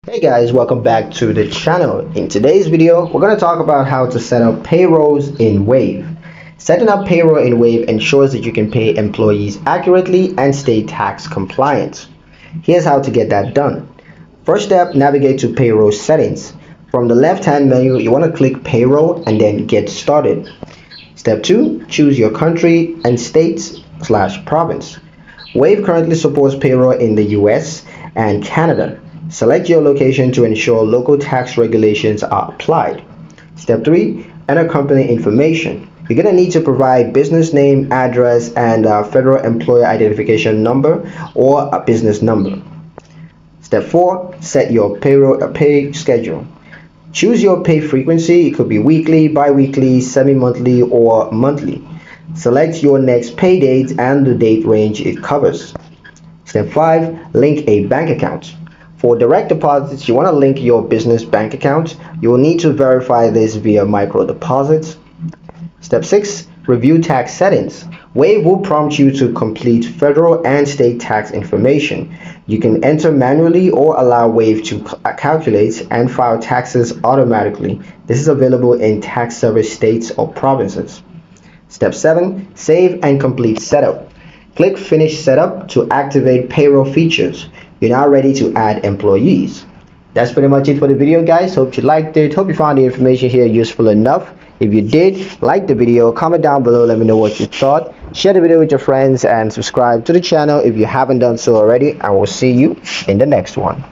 Hey guys, welcome back to the channel. In today's video, we're going to talk about how to set up payrolls in Wave. Setting up payroll in Wave ensures that you can pay employees accurately and stay tax compliant. Here's how to get that done. First step, navigate to payroll settings. From the left-hand menu, you want to click payroll and then get started. Step 2, choose your country and states/province. Wave currently supports payroll in the US and Canada. Select your location to ensure local tax regulations are applied. Step 3, enter company information. You're going to need to provide business name, address, and federal employer identification number or a business number. Step 4, set your pay schedule. Choose your pay frequency. It could be weekly, bi-weekly, semi-monthly, or monthly. Select your next pay date and the date range it covers. Step 5, link a bank account. For direct deposits, you want to link your business bank account. You will need to verify this via micro deposits. Step 6, review tax settings. Wave will prompt you to complete federal and state tax information. You can enter manually or allow Wave to calculate and file taxes automatically. This is available in tax service states or provinces. Step 7, save and complete setup. Click Finish Setup to activate payroll features. You're now ready to add employees. That's pretty much it for the video, guys. Hope you liked it. Hope you found the information here useful enough. If you did, like the video, comment down below, let me know what you thought. Share the video with your friends and subscribe to the channel if you haven't done so already. I will see you in the next one.